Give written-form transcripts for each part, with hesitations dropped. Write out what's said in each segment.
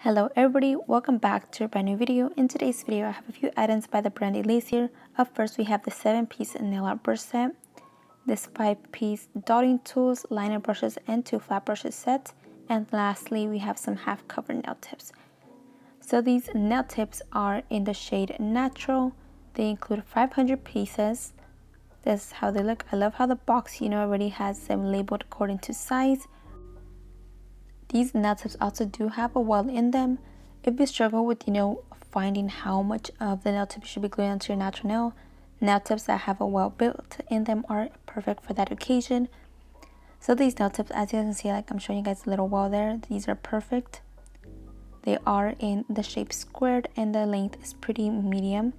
Hello everybody, welcome back to a brand new video. In today's video I have a few items by the brand Ealicere. Up first we have the 7-piece nail art brush set, this 5-piece dotting tools, liner brushes, and 2 flat brushes set, and lastly we have some half cover nail tips. So these nail tips are in the shade Natural. They include 500 pieces. This is how they look. I love how the box already has them labeled according to size. These nail tips also do have a welt in them. If you struggle with, finding how much of the nail tip you should be gluing onto your natural nail tips that have a welt built in them are perfect for that occasion. So these nail tips, as you can see, like I'm showing you guys a little welt there, these are perfect. They are in the shape squared and the length is pretty medium.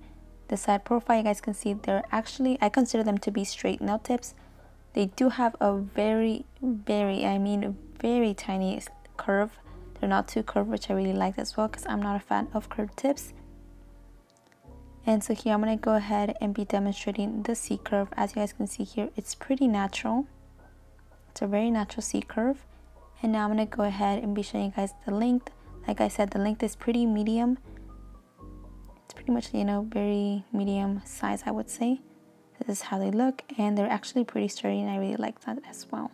The side profile, you guys can see they're actually, I consider them to be straight nail tips. They do have a very tiny curve. They're not too curved, which I really like as well because I'm not a fan of curved tips. And so here I'm going to go ahead and be demonstrating the C curve. As you guys can see here, it's pretty natural. It's a very natural C curve. And now I'm going to go ahead and be showing you guys the length. Like I said, the length is pretty medium. It's pretty much, very medium size, I would say. This is how they look, and they're actually pretty sturdy, and I really like that as well.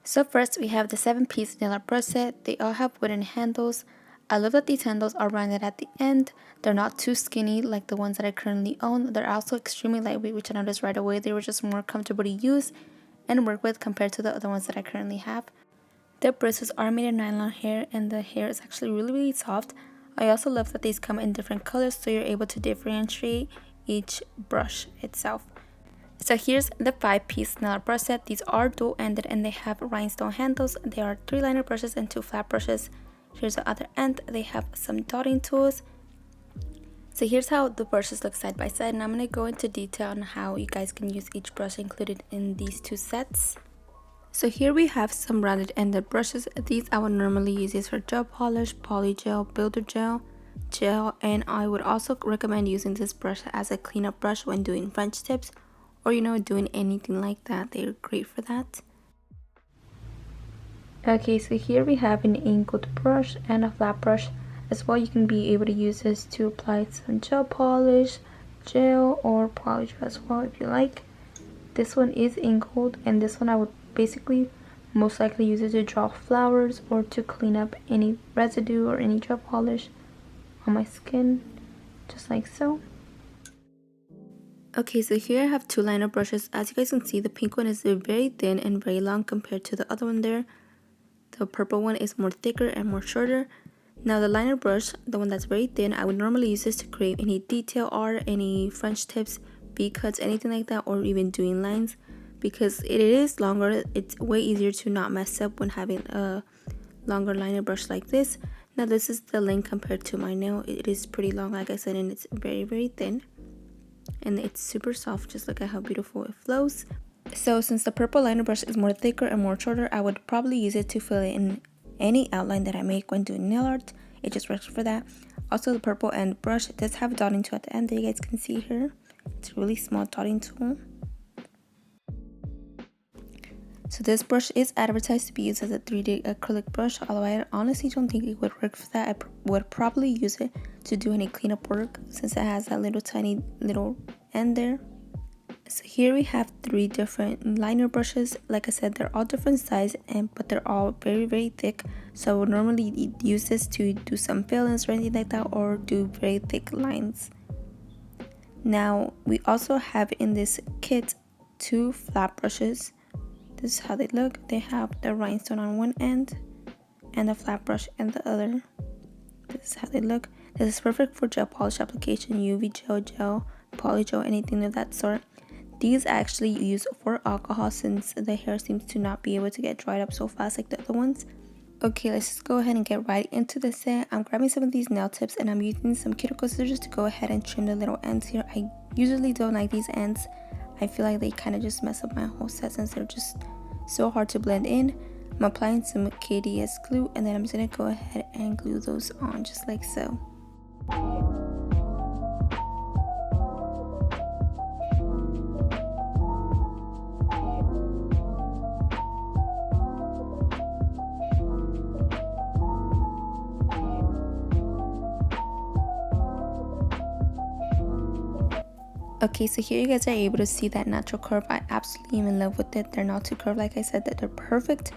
So first we have the 7-piece nail art brush set. They all have wooden handles. I love that these handles are rounded at the end. They're not too skinny like the ones that I currently own. They're also extremely lightweight, which I noticed right away. They were just more comfortable to use and work with compared to the other ones that I currently have. The bristles are made of nylon hair, and the hair is actually really soft. I also love that these come in different colors, so you're able to differentiate each brush itself. So here's the 5-piece nail art brush set. These are dual-ended and they have rhinestone handles. There are 3 liner brushes and 2 flat brushes. Here's the other end. They have some dotting tools. So here's how the brushes look side by side, and I'm going to go into detail on how you guys can use each brush included in these 2 sets. So here we have some rounded ended brushes. These I would normally use these for gel polish, polygel, builder gel, and I would also recommend using this brush as a cleanup brush when doing French tips or doing anything like that. They're great for that. Okay, so here we have an angled brush and a flat brush as well. You can be able to use this to apply some gel polish, gel, or polygel as well if you like. This one is angled, and this one I would basically most likely use it to draw flowers or to clean up any residue or any gel polish on my skin, just like so. Okay, so here I have 2 liner brushes. As you guys can see, the pink one is very thin and very long compared to the other one there. The purple one is more thicker and more shorter. Now the liner brush, the one that's very thin, I would normally use this to create any detail art, any French tips, V-cuts, anything like that, or even doing lines. Because it is longer, it's way easier to not mess up when having a longer liner brush like this. Now this is the length compared to my nail. It is pretty long, like I said, and it's very thin. And it's super soft. Just look at how beautiful it flows. So since the purple liner brush is more thicker and more shorter, I would probably use it to fill in any outline that I make when doing nail art. It just works for that. Also, the purple end brush does have a dotting tool at the end that you guys can see here. It's a really small dotting tool. So this brush is advertised to be used as a 3D acrylic brush, although I honestly don't think it would work for that. I would probably use it to do any cleanup work since it has that tiny little end there. So here we have 3 different liner brushes. Like I said, they're all different size, but they're all very thick. So I would normally use this to do some fill-ins or anything like that, or do very thick lines. Now we also have in this kit 2 flat brushes. This is how they look. They have the rhinestone on one end and the flat brush in the other. This is how they look. This is perfect for gel polish application, UV gel, polygel, anything of that sort. These I actually use for alcohol since the hair seems to not be able to get dried up so fast like the other ones. Okay, let's just go ahead and get right into the set. I'm grabbing some of these nail tips and I'm using some cuticle scissors to go ahead and trim the little ends here. I usually don't like these ends. I feel like they kind of just mess up my whole set since they're just so hard to blend in. I'm applying some KDS glue, and then I'm just going to go ahead and glue those on just like so. Okay, so here you guys are able to see that natural curve. I absolutely am in love with it. They're not too curved, like I said, that they're perfect.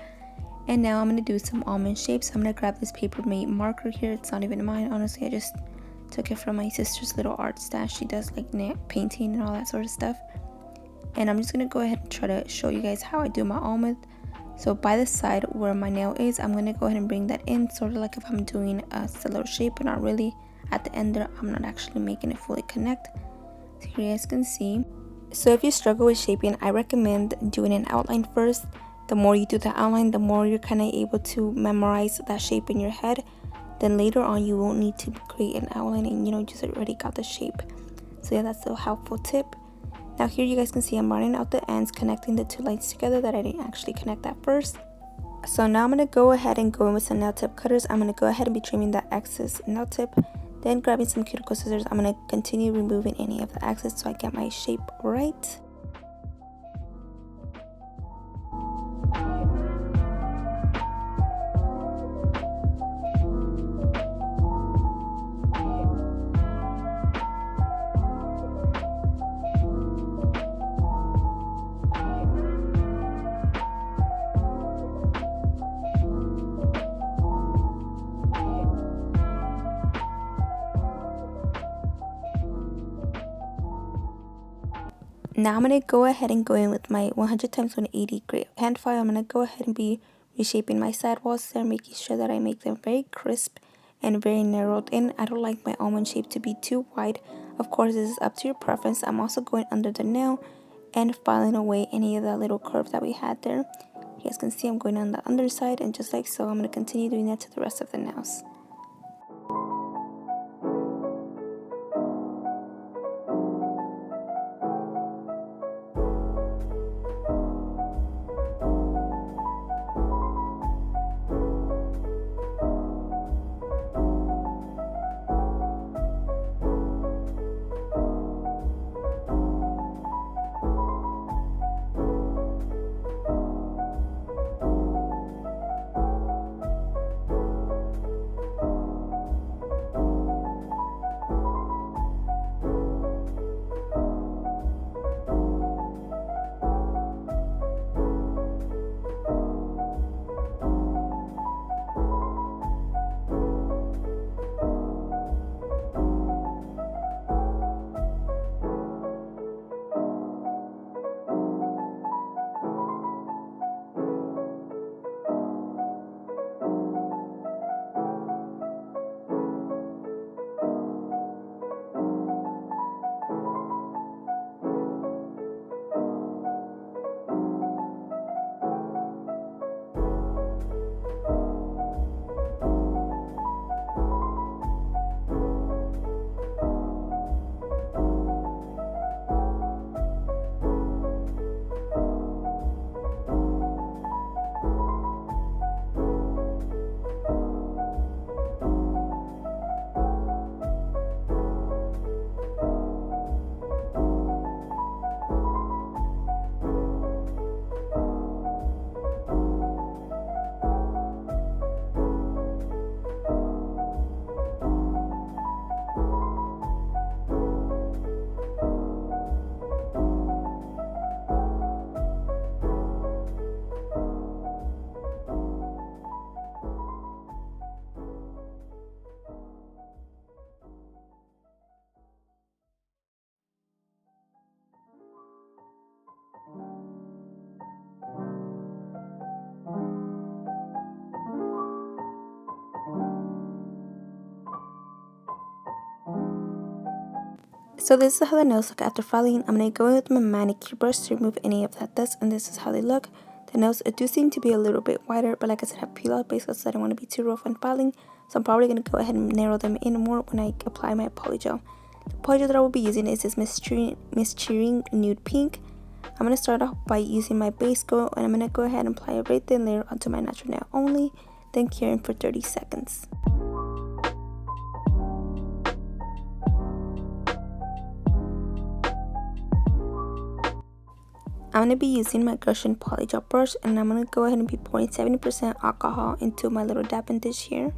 And now I'm going to do some almond shapes. I'm going to grab this Paper Mate marker here. It's not even mine, honestly. I just took it from my sister's little art stash. She does like painting and all that sort of stuff. And I'm just going to go ahead and try to show you guys how I do my almond. So by the side where my nail is, I'm going to go ahead and bring that in, sort of like if I'm doing a little shape, but not really. At the end there, I'm not actually making it fully connect. So here you guys can see. So if you struggle with shaping, I recommend doing an outline first. The more you do the outline, the more you're kind of able to memorize that shape in your head. Then later on, you won't need to create an outline and you just already got the shape. So yeah, that's a helpful tip. Now here you guys can see I'm running out the ends, connecting the two lines together that I didn't actually connect at first. So now I'm going to go ahead and go in with some nail tip cutters. I'm going to go ahead and be trimming that excess nail tip. Then grabbing some cuticle scissors, I'm going to continue removing any of the excess so I get my shape right. Now I'm going to go ahead and go in with my 100x180 grit hand file. I'm going to go ahead and be reshaping my side walls there, making sure that I make them very crisp and very narrowed in. I don't like my almond shape to be too wide. Of course, this is up to your preference. I'm also going under the nail and filing away any of that little curve that we had there. You guys can see I'm going on the underside, and just like so, I'm going to continue doing that to the rest of the nails. So this is how the nails look after filing. I'm going to go in with my manicure brush to remove any of that dust, and this is how they look. The nails do seem to be a little bit wider, but like I said, I have peel out basically, so I don't want to be too rough when filing. So I'm probably going to go ahead and narrow them in more when I apply my polygel. The polygel that I will be using is this 𝚖𝚎𝚗𝚘𝚗𝚗𝚎𝚍 Nude Pink. I'm going to start off by using my base coat, and I'm going to go ahead and apply a very thin layer onto my natural nail only, then curing for 30 seconds. I'm going to be using my Gushin Polygel brush, and I'm going to go ahead and be pouring 70% alcohol into my little dabbing dish here.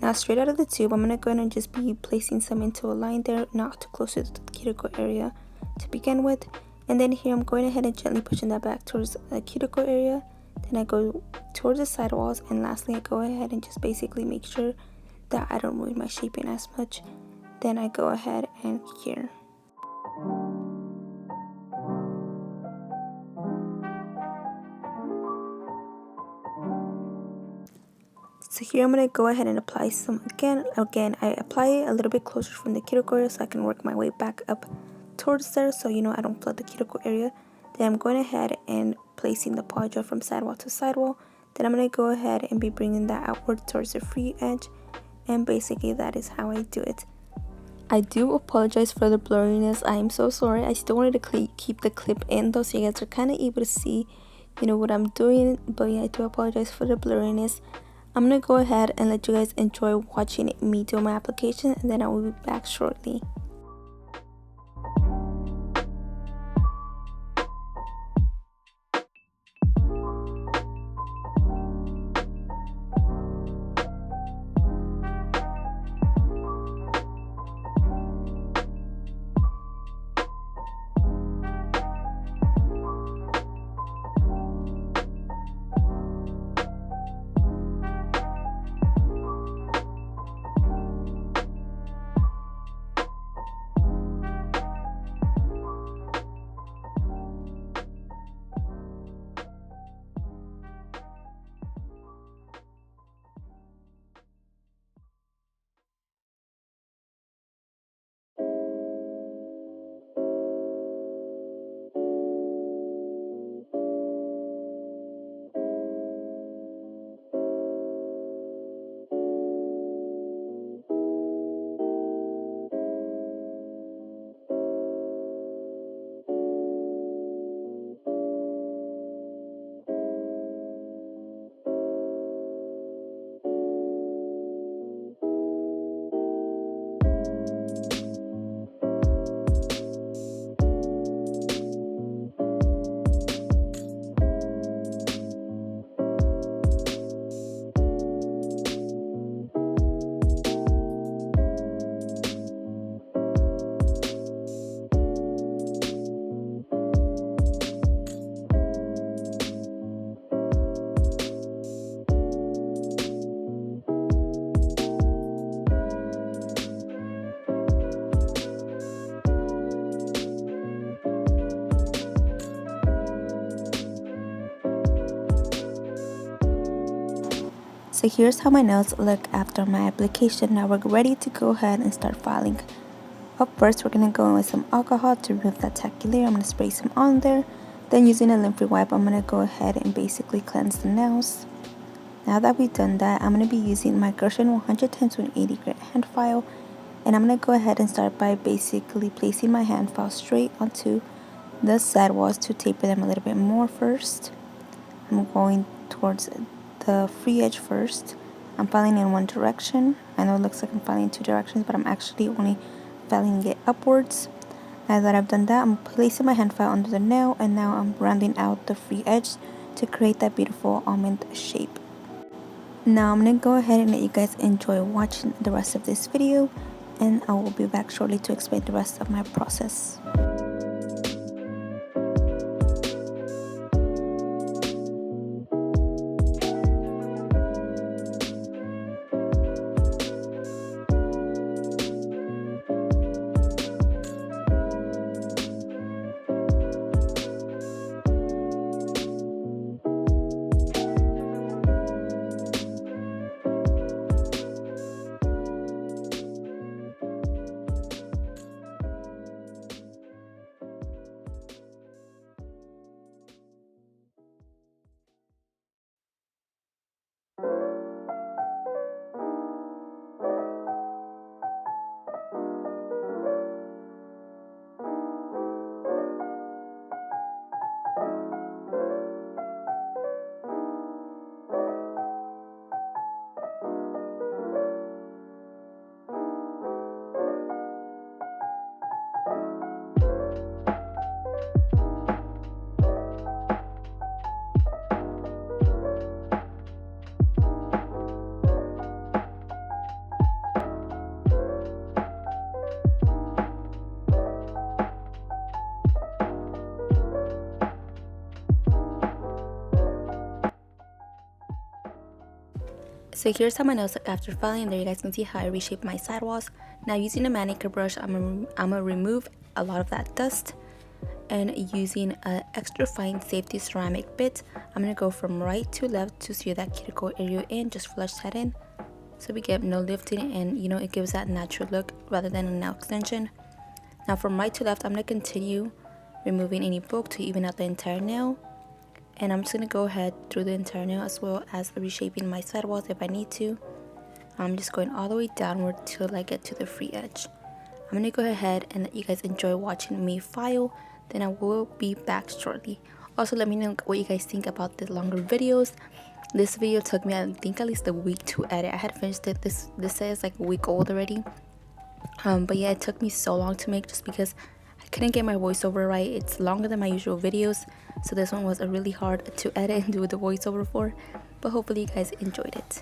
Now straight out of the tube, I'm going to go ahead and just be placing some into a line there, not too close to the cuticle area to begin with. And then here I'm going ahead and gently pushing that back towards the cuticle area. Then I go towards the side walls, and lastly I go ahead and just basically make sure that I don't ruin my shaping as much. Then I go ahead and here. So here I'm going to go ahead and apply some again. I apply it a little bit closer from the cuticle area so I can work my way back up towards there, so you know I don't flood the cuticle area. Then I'm going ahead and placing the polygel from sidewall to sidewall. Then I'm going to go ahead and be bringing that outward towards the free edge, and basically that is how I do it. I do apologize for the blurriness. I am so sorry. I still wanted to keep the clip in though, so you guys are kind of able to see, you know, what I'm doing. But yeah, I do apologize for the blurriness. I'm gonna go ahead and let you guys enjoy watching me do my application, and then I will be back shortly. So here's how my nails look after my application. Now we're ready to go ahead and start filing. Up first, we're going to go in with some alcohol to remove that tacky layer. I'm going to spray some on there. Then using a lint-free wipe, I'm going to go ahead and basically cleanse the nails. Now that we've done that, I'm going to be using my Gershon 110 to an 80 grit hand file. And I'm going to go ahead and start by basically placing my hand file straight onto the side walls to taper them a little bit more first. I'm going towards the free edge first. I'm filing in one direction. I know it looks like I'm filing in two directions, but I'm actually only filing it upwards. Now that I've done that, I'm placing my hand file under the nail, and now I'm rounding out the free edge to create that beautiful almond shape. Now I'm gonna go ahead and let you guys enjoy watching the rest of this video, and I will be back shortly to explain the rest of my process. So here's how my nails look after filing. There you guys can see how I reshaped my sidewalls. Now using a manicure brush, I'm gonna remove a lot of that dust, and using an extra fine safety ceramic bit, I'm gonna go from right to left to sear that cuticle area in, just flush that in so we get no lifting, and you know, it gives that natural look rather than a nail extension. Now from right to left, I'm gonna continue removing any bulk to even out the entire nail. And I'm just going to go ahead through the entire nail as well as reshaping my sidewalls if I need to. I'm just going all the way downward till I get to the free edge. I'm going to go ahead and let you guys enjoy watching me file. Then I will be back shortly. Also, let me know what you guys think about the longer videos. This video took me, I think, at least a week to edit. I had finished it. This says like a week old already. But yeah, it took me so long to make just because I couldn't get my voiceover right. It's longer than my usual videos, so this one was really hard to edit and do the voiceover for, but hopefully you guys enjoyed it.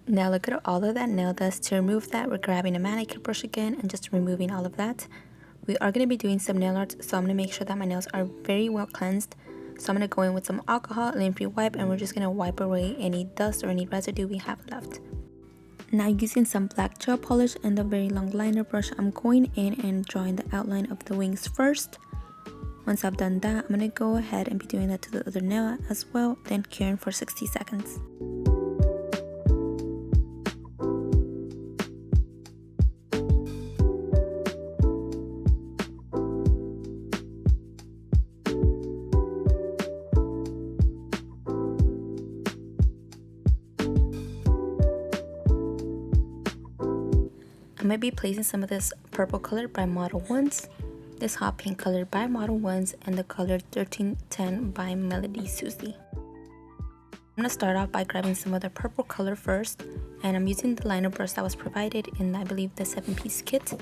Now look at all of that nail dust. To remove that, we're grabbing a manicure brush again and just removing all of that. We are going to be doing some nail art, so I'm going to make sure that my nails are very well cleansed. So I'm going to go in with some alcohol, lint-free wipe, and we're just going to wipe away any dust or any residue we have left. Now using some black gel polish and a very long liner brush, I'm going in and drawing the outline of the wings first. Once I've done that, I'm going to go ahead and be doing that to the other nail as well, then curing for 60 seconds. I'm going to be placing some of this purple color by Model 1s, this hot pink color by Model 1s, and the color 1310 by Melody Susie. I'm going to start off by grabbing some of the purple color first, and I'm using the liner brush that was provided in, I believe, the 7-piece kit. And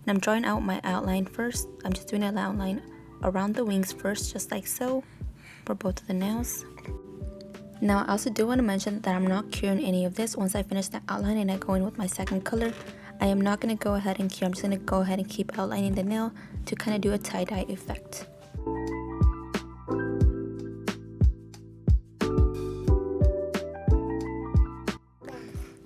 I'm drawing out my outline first. I'm just doing an outline around the wings first, just like so, for both of the nails. Now I also do want to mention that I'm not curing any of this. Once I finish the outline and I go in with my second color, I am not going to go ahead and cure. I'm just going to go ahead and keep outlining the nail to kind of do a tie-dye effect.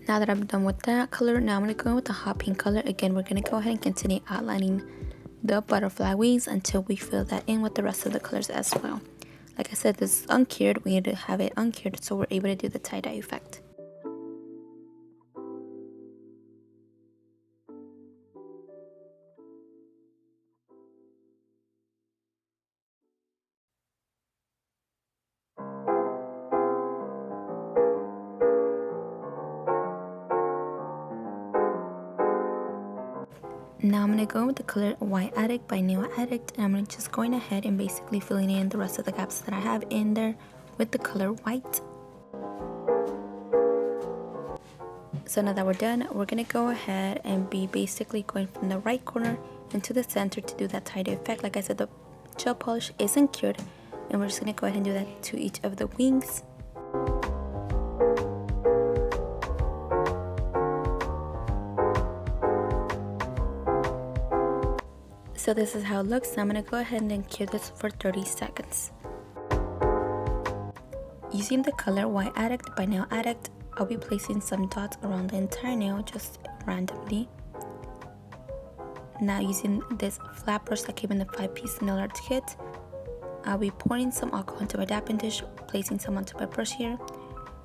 Now that I'm done with that color, now I'm going to go in with the hot pink color. Again, we're going to go ahead and continue outlining the butterfly wings until we fill that in with the rest of the colors as well. Like I said, this is uncured. We need to have it uncured so we're able to do the tie-dye effect. Now I'm going to go with the color White Addict by Nail Addict, and I'm just going ahead and basically filling in the rest of the gaps that I have in there with the color white. So now that we're done, we're going to go ahead and be basically going from the right corner into the center to do that tie-dye effect. Like I said, the gel polish isn't cured, and we're just going to go ahead and do that to each of the wings. So this is how it looks. So I'm going to go ahead and then cure this for 30 seconds. Using the color White Addict by Nail Addict, I'll be placing some dots around the entire nail just randomly. Now using this flat brush that came in the 5-piece nail art kit, I'll be pouring some alcohol into my dapping dish, placing some onto my brush here,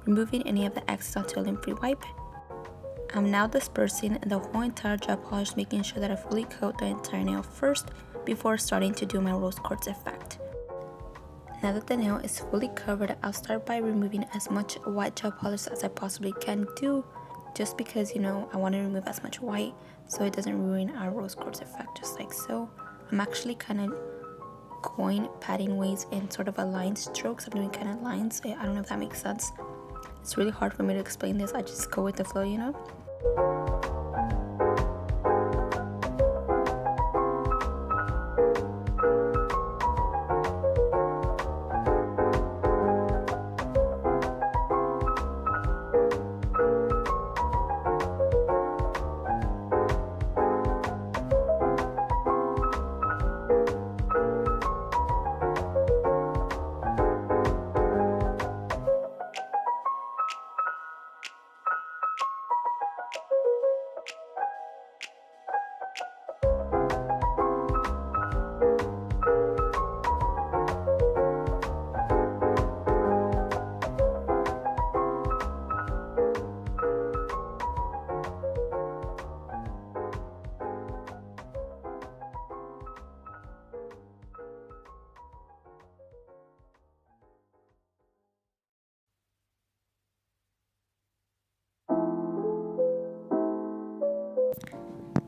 removing any of the excess onto a lint-free wipe. I'm now dispersing the whole entire gel polish, making sure that I fully coat the entire nail first before starting to do my rose quartz effect. Now that the nail is fully covered, I'll start by removing as much white gel polish as I possibly can do, just because, you know, I want to remove as much white so it doesn't ruin our rose quartz effect, just like so. I'm actually kind of going patting ways in sort of a line strokes. I'm doing kind of lines. I don't know if that makes sense. It's really hard for me to explain this. I just go with the flow, you know.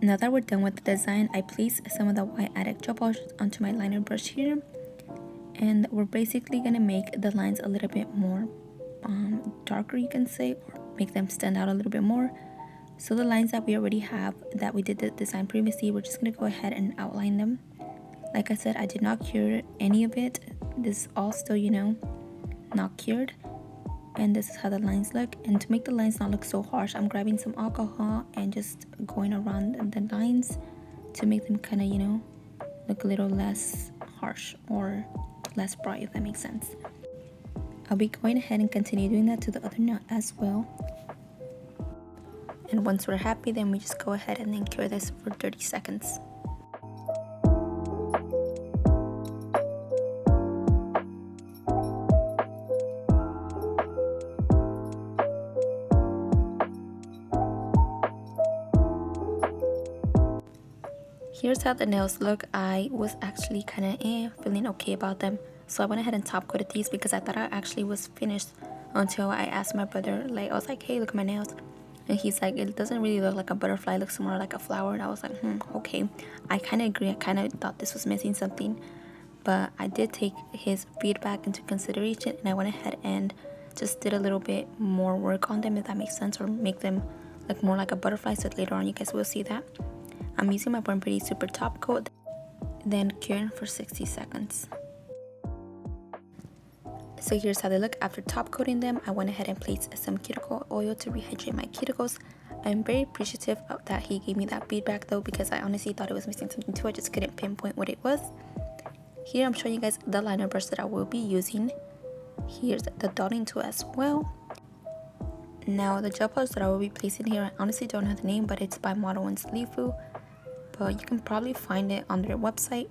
Now that we're done with the design, I place some of the white Acrylic gel polish onto my liner brush here, and we're basically gonna make the lines a little bit more darker, you can say, or make them stand out a little bit more. So the lines that we already have, that we did the design previously, we're just gonna go ahead and outline them. Like I said, I did not cure any of it. This is all still, you know, not cured. And this is how the lines look. And to make the lines not look so harsh, I'm grabbing some alcohol and just going around the lines to make them kind of, you know, look a little less harsh or less bright, if that makes sense. I'll be going ahead and continue doing that to the other nail as well. And once we're happy, then we just go ahead and then cure this for 30 seconds. Here's how the nails look. I was actually kind of feeling okay about them, so I went ahead and top coated these because I thought I actually was finished until I asked my brother, like, I was like, hey, look at my nails, and he's like, it doesn't really look like a butterfly, it looks more like a flower. And I was like, okay. I kind of agree. I kind of thought this was missing something, but I did take his feedback into consideration, and I went ahead and just did a little bit more work on them, if that makes sense, or make them look more like a butterfly, so later on you guys will see that. I'm using my Born Pretty Super Top Coat, then curing for 60 seconds. So here's how they look after top coating them. I went ahead and placed some cuticle oil to rehydrate my cuticles. I'm very appreciative of that he gave me that feedback though, because I honestly thought it was missing something too. I just couldn't pinpoint what it was. Here I'm showing you guys the liner brush that I will be using. Here's the dotting tool as well. Now the gel polish that I will be placing here, I honestly don't know the name, but it's by Model 1's 𝚤𝚤𝚘𝚘𝚘𝚘𝚘, but you can probably find it on their website.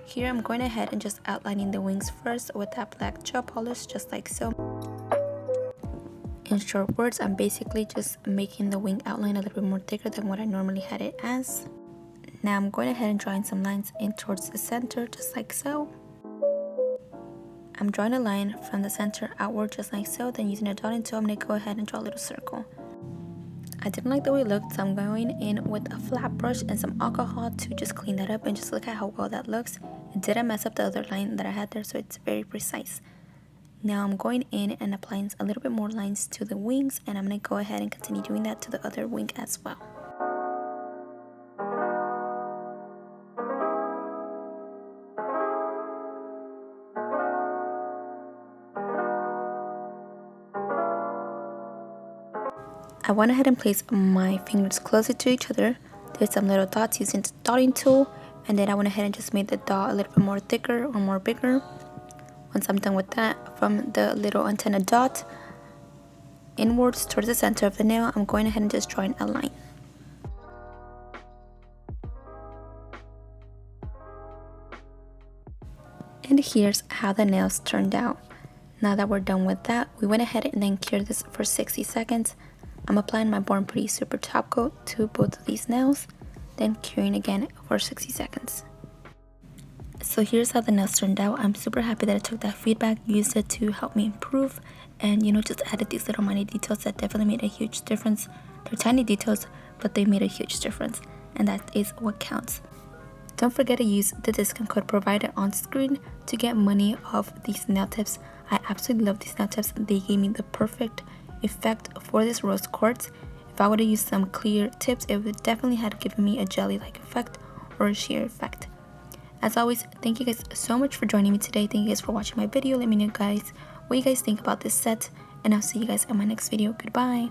Here I'm going ahead and just outlining the wings first with that black gel polish, just like so. In short words, I'm basically just making the wing outline a little bit more thicker than what I normally had it as. Now I'm going ahead and drawing some lines in towards the center, just like so. I'm drawing a line from the center outward, just like so. Then using a dotting tool, I'm going to go ahead and draw a little circle. I didn't like the way it looked, so I'm going in with a flat brush and some alcohol to just clean that up and just look at how well that looks. It didn't mess up the other line that I had there, so it's very precise. Now I'm going in and applying a little bit more lines to the wings, and I'm going to go ahead and continue doing that to the other wing as well. I went ahead and placed my fingers closer to each other, did some little dots using the dotting tool, and then I went ahead and just made the dot a little bit more thicker or more bigger. Once I'm done with that, from the little antenna dot inwards towards the center of the nail, I'm going ahead and just drawing a line. And here's how the nails turned out. Now that we're done with that, we went ahead and then cured this for 60 seconds. I'm applying my Born Pretty Super Top Coat to both of these nails, then curing again for 60 seconds. So here's how the nails turned out. I'm super happy that I took that feedback, used it to help me improve, and just added these little minor details that definitely made a huge difference. They're tiny details, but they made a huge difference, and that is what counts. Don't forget to use the discount code provided on screen to get money off these nail tips. I absolutely love these nail tips. They gave me the perfect effect for this rose quartz. If I would have used some clear tips, it would definitely have given me a jelly-like effect or a sheer effect. As always, thank you guys so much for joining me today. Thank you guys for watching my video. Let me know guys what you guys think about this set, and I'll see you guys in my next video. Goodbye.